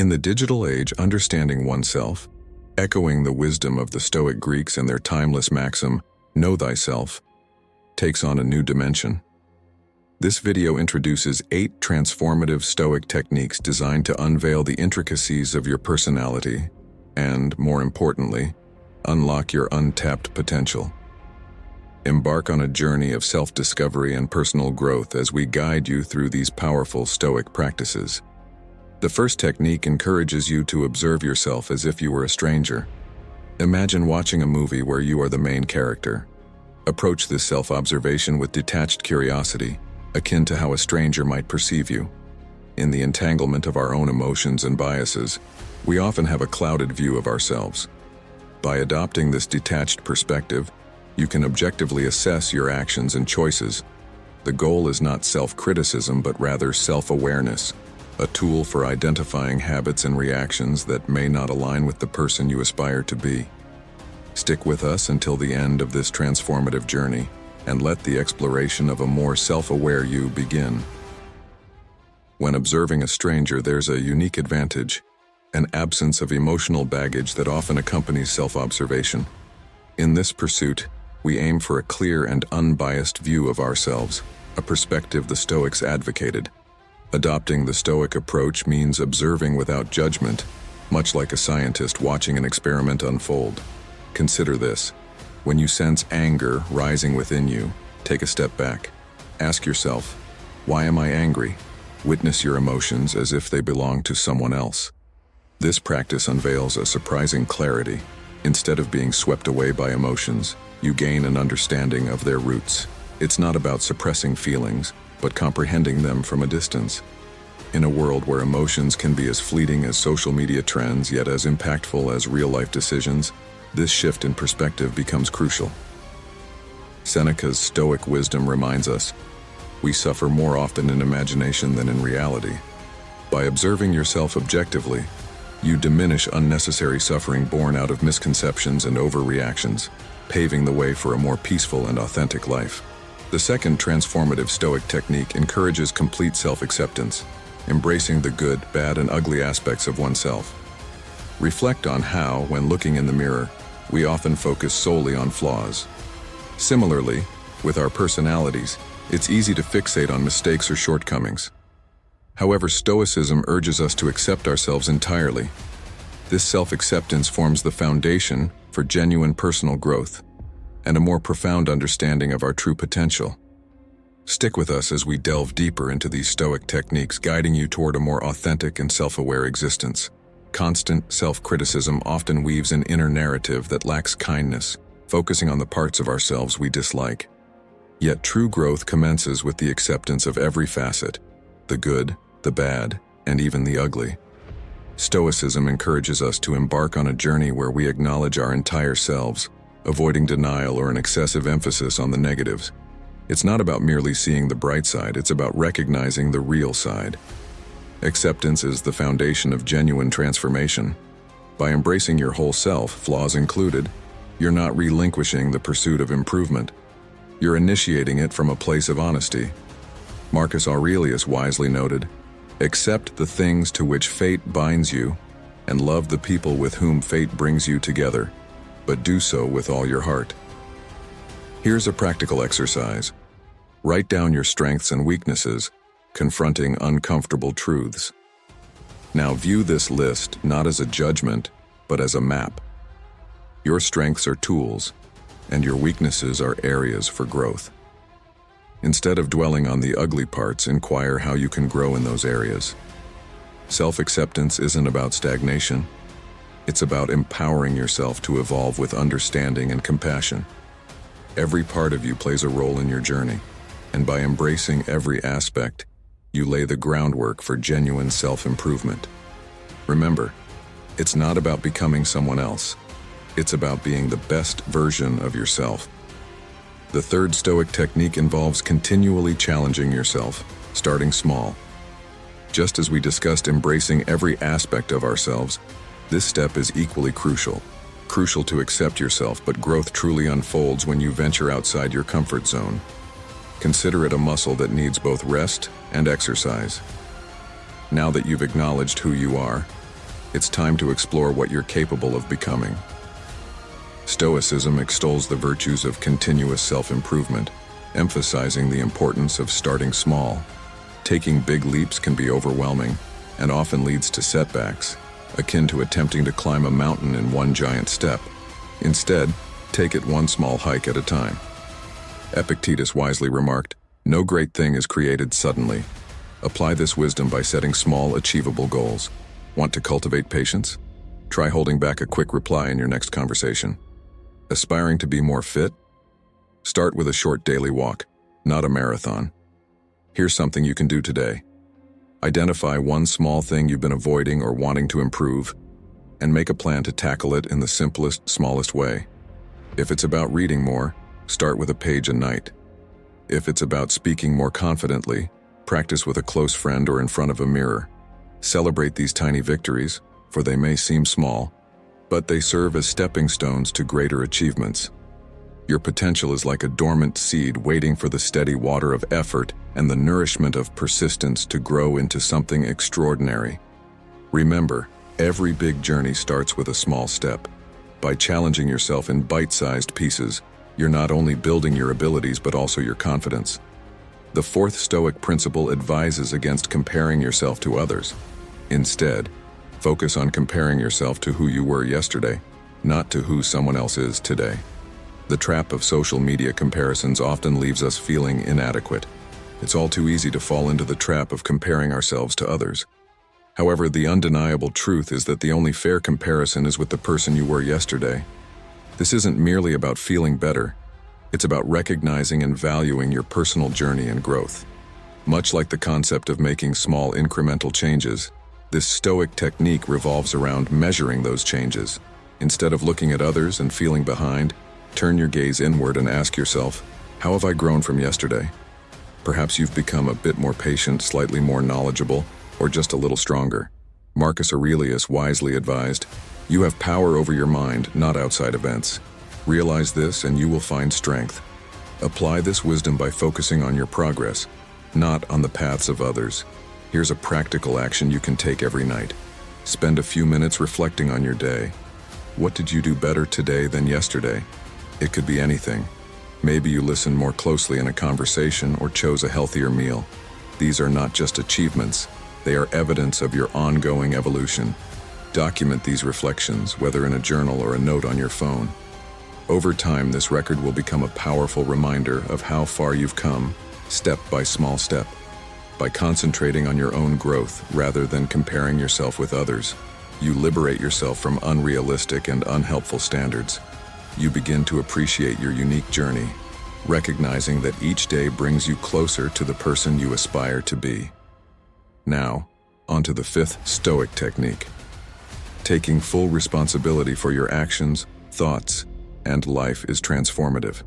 In the digital age, understanding oneself, echoing the wisdom of the Stoic Greeks and their timeless maxim, "Know thyself," takes on a new dimension. This video introduces 8 transformative Stoic techniques designed to unveil the intricacies of your personality and, more importantly, unlock your untapped potential. Embark on a journey of self-discovery and personal growth as we guide you through these powerful Stoic practices. The first technique encourages you to observe yourself as if you were a stranger. Imagine watching a movie where you are the main character. Approach this self-observation with detached curiosity, akin to how a stranger might perceive you. In the entanglement of our own emotions and biases, we often have a clouded view of ourselves. By adopting this detached perspective, you can objectively assess your actions and choices. The goal is not self-criticism, but rather self-awareness, a tool for identifying habits and reactions that may not align with the person you aspire to be. Stick with us until the end of this transformative journey, and let the exploration of a more self-aware you begin. When observing a stranger, there's a unique advantage, an absence of emotional baggage that often accompanies self-observation. In this pursuit, we aim for a clear and unbiased view of ourselves, a perspective the Stoics advocated. Adopting the Stoic approach means observing without judgment, much like a scientist watching an experiment unfold. Consider this. When you sense anger rising within you, take a step back. Ask yourself, why am I angry? Witness your emotions as if they belong to someone else. This practice unveils a surprising clarity. Instead of being swept away by emotions, you gain an understanding of their roots. It's not about suppressing feelings, but comprehending them from a distance. In a world where emotions can be as fleeting as social media trends, yet as impactful as real-life decisions, this shift in perspective becomes crucial. Seneca's Stoic wisdom reminds us, we suffer more often in imagination than in reality. By observing yourself objectively, you diminish unnecessary suffering born out of misconceptions and overreactions, paving the way for a more peaceful and authentic life. The second transformative Stoic technique encourages complete self-acceptance, embracing the good, bad, and ugly aspects of oneself. Reflect on how, when looking in the mirror, we often focus solely on flaws. Similarly, with our personalities, it's easy to fixate on mistakes or shortcomings. However, Stoicism urges us to accept ourselves entirely. This self-acceptance forms the foundation for genuine personal growth and a more profound understanding of our true potential. Stick with us as we delve deeper into these Stoic techniques, guiding you toward a more authentic and self-aware existence. Constant self-criticism often weaves an inner narrative that lacks kindness, focusing on the parts of ourselves we dislike. Yet true growth commences with the acceptance of every facet, the good, the bad, and even the ugly. Stoicism encourages us to embark on a journey where we acknowledge our entire selves, avoiding denial or an excessive emphasis on the negatives. It's not about merely seeing the bright side, it's about recognizing the real side. Acceptance is the foundation of genuine transformation. By embracing your whole self, flaws included, you're not relinquishing the pursuit of improvement. You're initiating it from a place of honesty. Marcus Aurelius wisely noted, "Accept the things to which fate binds you, and love the people with whom fate brings you together, but do so with all your heart." Here's a practical exercise. Write down your strengths and weaknesses, confronting uncomfortable truths. Now view this list not as a judgment, but as a map. Your strengths are tools, and your weaknesses are areas for growth. Instead of dwelling on the ugly parts, inquire how you can grow in those areas. Self-acceptance isn't about stagnation. It's about empowering yourself to evolve with understanding and compassion. Every part of you plays a role in your journey, and by embracing every aspect, you lay the groundwork for genuine self-improvement. Remember, it's not about becoming someone else. It's about being the best version of yourself. The third Stoic technique involves continually challenging yourself, starting small. Just as we discussed embracing every aspect of ourselves, this step is equally crucial. Crucial to accept yourself, but growth truly unfolds when you venture outside your comfort zone. Consider it a muscle that needs both rest and exercise. Now that you've acknowledged who you are, It's time to explore what you're capable of becoming. Stoicism extols the virtues of continuous self-improvement, emphasizing the importance of starting small. Taking big leaps can be overwhelming and often leads to setbacks, akin to attempting to climb a mountain in one giant step. Instead, take it one small hike at a time. Epictetus wisely remarked, "No great thing is created suddenly." Apply this wisdom by setting small, achievable goals. Want to cultivate patience? Try holding back a quick reply in your next conversation. Aspiring to be more fit? Start with a short daily walk, not a marathon. Here's something you can do today. Identify one small thing you've been avoiding or wanting to improve, and make a plan to tackle it in the simplest, smallest way. If it's about reading more, start with a page a night. If it's about speaking more confidently, practice with a close friend or in front of a mirror. Celebrate these tiny victories, for they may seem small, but they serve as stepping stones to greater achievements. Your potential is like a dormant seed waiting for the steady water of effort and the nourishment of persistence to grow into something extraordinary. Remember, every big journey starts with a small step. By challenging yourself in bite-sized pieces, you're not only building your abilities but also your confidence. The fourth Stoic principle advises against comparing yourself to others. Instead, focus on comparing yourself to who you were yesterday, not to who someone else is today. The trap of social media comparisons often leaves us feeling inadequate. It's all too easy to fall into the trap of comparing ourselves to others. However, the undeniable truth is that the only fair comparison is with the person you were yesterday. This isn't merely about feeling better. It's about recognizing and valuing your personal journey and growth. Much like the concept of making small incremental changes, this Stoic technique revolves around measuring those changes. Instead of looking at others and feeling behind, turn your gaze inward and ask yourself, how have I grown from yesterday? Perhaps you've become a bit more patient, slightly more knowledgeable, or just a little stronger. Marcus Aurelius wisely advised, "You have power over your mind, not outside events. Realize this and you will find strength." Apply this wisdom by focusing on your progress, not on the paths of others. Here's a practical action you can take every night. Spend a few minutes reflecting on your day. What did you do better today than yesterday? It could be anything. Maybe you listened more closely in a conversation or chose a healthier meal. These are not just achievements, they are evidence of your ongoing evolution. Document these reflections, whether in a journal or a note on your phone. Over time, this record will become a powerful reminder of how far you've come, step by small step. By concentrating on your own growth rather than comparing yourself with others, you liberate yourself from unrealistic and unhelpful standards. You begin to appreciate your unique journey, recognizing that each day brings you closer to the person you aspire to be. Now, onto the fifth Stoic technique. Taking full responsibility for your actions, thoughts, and life is transformative.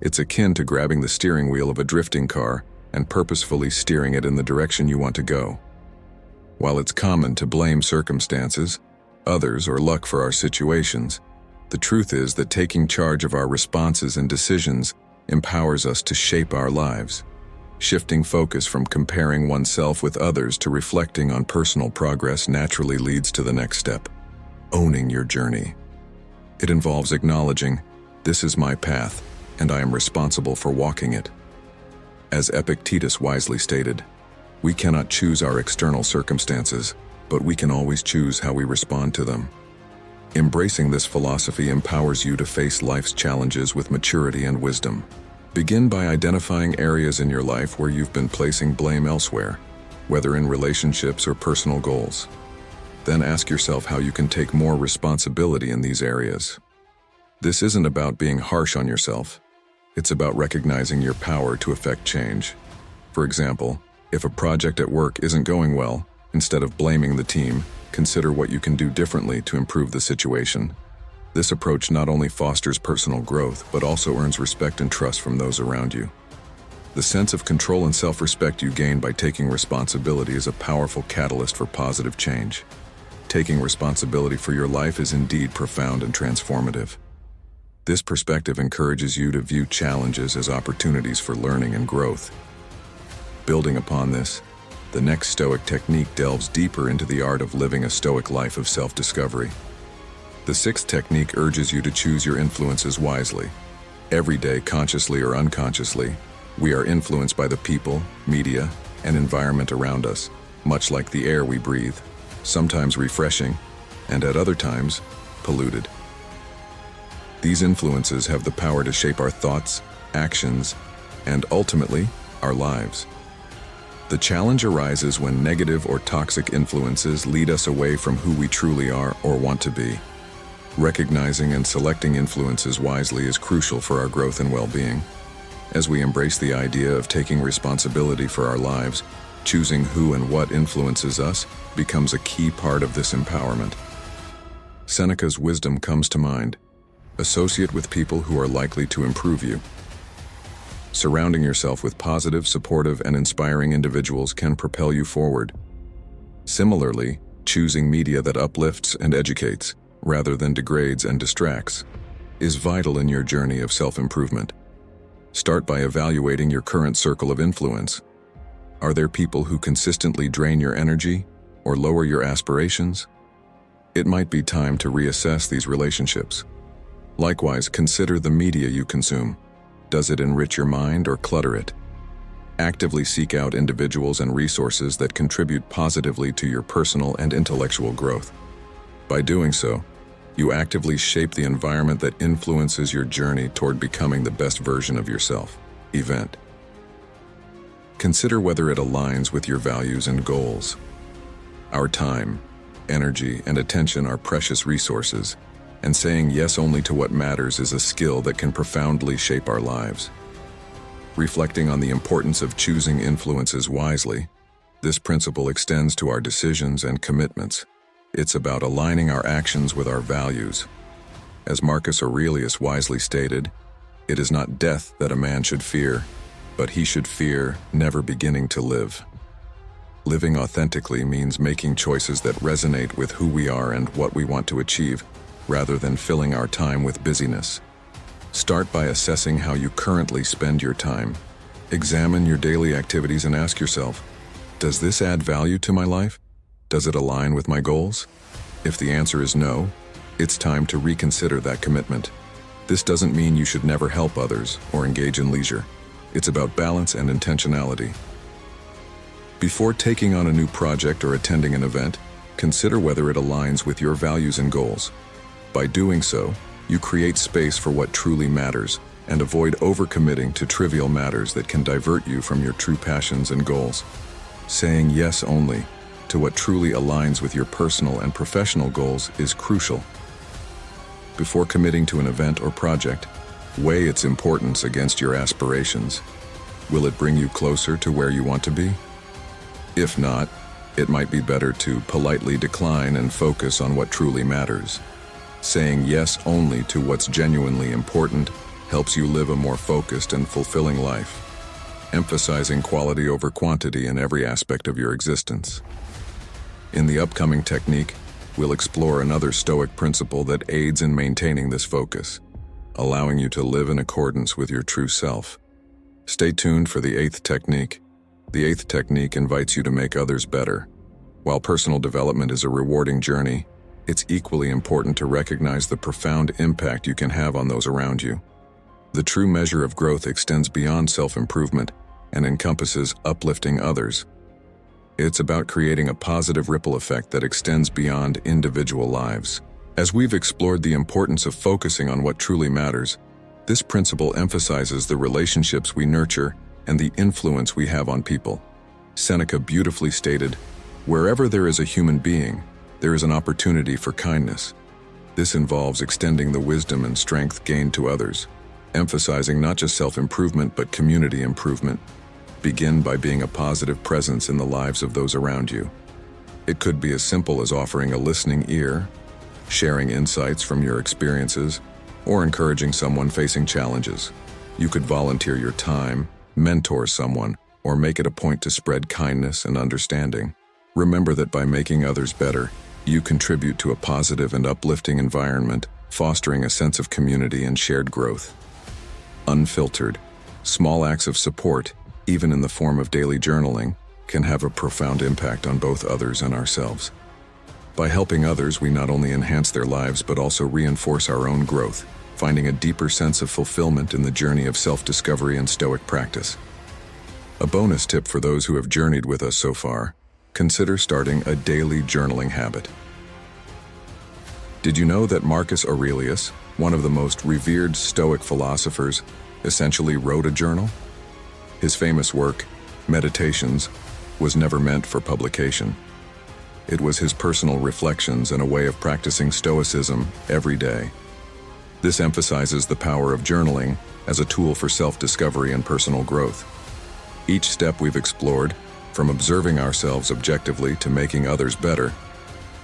It's akin to grabbing the steering wheel of a drifting car and purposefully steering it in the direction you want to go. While it's common to blame circumstances, others, or luck for our situations, the truth is that taking charge of our responses and decisions empowers us to shape our lives. Shifting focus from comparing oneself with others to reflecting on personal progress naturally leads to the next step: owning your journey. It involves acknowledging, "This is my path, and I am responsible for walking it." As Epictetus wisely stated, we cannot choose our external circumstances, but we can always choose how we respond to them. Embracing this philosophy empowers you to face life's challenges with maturity and wisdom. Begin by identifying areas in your life where you've been placing blame elsewhere, whether in relationships or personal goals. Then ask yourself how you can take more responsibility in these areas. This isn't about being harsh on yourself. It's about recognizing your power to affect change. For example, if a project at work isn't going well, instead of blaming the team, consider what you can do differently to improve the situation. This approach not only fosters personal growth, but also earns respect and trust from those around you. The sense of control and self-respect you gain by taking responsibility is a powerful catalyst for positive change. Taking responsibility for your life is indeed profound and transformative. This perspective encourages you to view challenges as opportunities for learning and growth. Building upon this, The next Stoic technique delves deeper into the art of living a Stoic life of self-discovery. The sixth technique urges you to choose your influences wisely. Every day, consciously or unconsciously, we are influenced by the people, media, and environment around us, much like the air we breathe, sometimes refreshing, and at other times, polluted. These influences have the power to shape our thoughts, actions, and ultimately, our lives. The challenge arises when negative or toxic influences lead us away from who we truly are or want to be. Recognizing and selecting influences wisely is crucial for our growth and well-being. As we embrace the idea of taking responsibility for our lives, choosing who and what influences us becomes a key part of this empowerment. Seneca's wisdom comes to mind. Associate with people who are likely to improve you. Surrounding yourself with positive, supportive, and inspiring individuals can propel you forward. Similarly, choosing media that uplifts and educates, rather than degrades and distracts, is vital in your journey of self-improvement. Start by evaluating your current circle of influence. Are there people who consistently drain your energy or lower your aspirations? It might be time to reassess these relationships. Likewise, consider the media you consume. Does it enrich your mind or clutter it? Actively seek out individuals and resources that contribute positively to your personal and intellectual growth. By doing so, you actively shape the environment that influences your journey toward becoming the best version of yourself. Event. Consider whether it aligns with your values and goals. Our time, energy, and attention are precious resources, and saying yes only to what matters is a skill that can profoundly shape our lives. Reflecting on the importance of choosing influences wisely, this principle extends to our decisions and commitments. It's about aligning our actions with our values. As Marcus Aurelius wisely stated, "It is not death that a man should fear, but he should fear never beginning to live." Living authentically means making choices that resonate with who we are and what we want to achieve, rather than filling our time with busyness. Start by assessing how you currently spend your time. Examine your daily activities and ask yourself, does this add value to my life? Does it align with my goals? If the answer is no, it's time to reconsider that commitment. This doesn't mean you should never help others or engage in leisure. It's about balance and intentionality. Before taking on a new project or attending an event, consider whether it aligns with your values and goals. By doing so, you create space for what truly matters and avoid overcommitting to trivial matters that can divert you from your true passions and goals. Saying yes only to what truly aligns with your personal and professional goals is crucial. Before committing to an event or project, weigh its importance against your aspirations. Will it bring you closer to where you want to be? If not, it might be better to politely decline and focus on what truly matters. Saying yes only to what's genuinely important helps you live a more focused and fulfilling life, emphasizing quality over quantity in every aspect of your existence. In the upcoming technique, we'll explore another Stoic principle that aids in maintaining this focus, allowing you to live in accordance with your true self. Stay tuned for the eighth technique. The eighth technique invites you to make others better. While personal development is a rewarding journey, it's equally important to recognize the profound impact you can have on those around you. The true measure of growth extends beyond self-improvement and encompasses uplifting others. It's about creating a positive ripple effect that extends beyond individual lives. As we've explored the importance of focusing on what truly matters, this principle emphasizes the relationships we nurture and the influence we have on people. Seneca beautifully stated, "Wherever there is a human being, there is an opportunity for kindness." This involves extending the wisdom and strength gained to others, emphasizing not just self-improvement but community improvement. Begin by being a positive presence in the lives of those around you. It could be as simple as offering a listening ear, sharing insights from your experiences, or encouraging someone facing challenges. You could volunteer your time, mentor someone, or make it a point to spread kindness and understanding. Remember that by making others better, you contribute to a positive and uplifting environment, fostering a sense of community and shared growth. Unfiltered, small acts of support, even in the form of daily journaling, can have a profound impact on both others and ourselves. By helping others, we not only enhance their lives but also reinforce our own growth, finding a deeper sense of fulfillment in the journey of self-discovery and Stoic practice. A bonus tip for those who have journeyed with us so far: consider starting a daily journaling habit. Did you know that Marcus Aurelius, one of the most revered Stoic philosophers, essentially wrote a journal? His famous work, Meditations, was never meant for publication. It was his personal reflections and a way of practicing Stoicism every day. This emphasizes the power of journaling as a tool for self-discovery and personal growth. Each step we've explored, from observing ourselves objectively to making others better,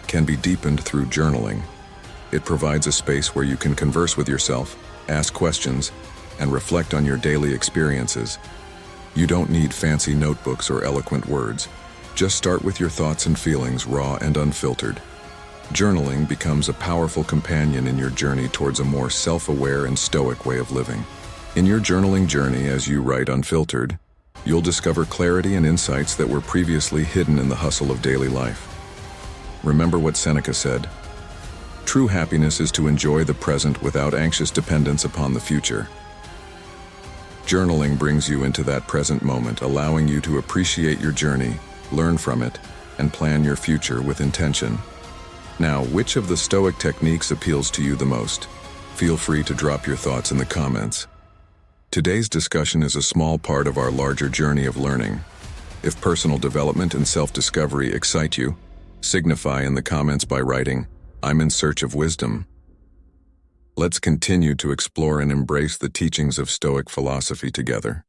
can be deepened through journaling. It provides a space where you can converse with yourself, ask questions, and reflect on your daily experiences. You don't need fancy notebooks or eloquent words. Just start with your thoughts and feelings, raw and unfiltered. Journaling becomes a powerful companion in your journey towards a more self-aware and Stoic way of living. In your journaling journey, as you write unfiltered, you'll discover clarity and insights that were previously hidden in the hustle of daily life. Remember what Seneca said: "True happiness is to enjoy the present without anxious dependence upon the future." Journaling brings you into that present moment, allowing you to appreciate your journey, learn from it, and plan your future with intention. Now, which of the Stoic techniques appeals to you the most? Feel free to drop your thoughts in the comments. Today's discussion is a small part of our larger journey of learning. If personal development and self-discovery excite you, signify in the comments by writing, "I'm in search of wisdom." Let's continue to explore and embrace the teachings of Stoic philosophy together.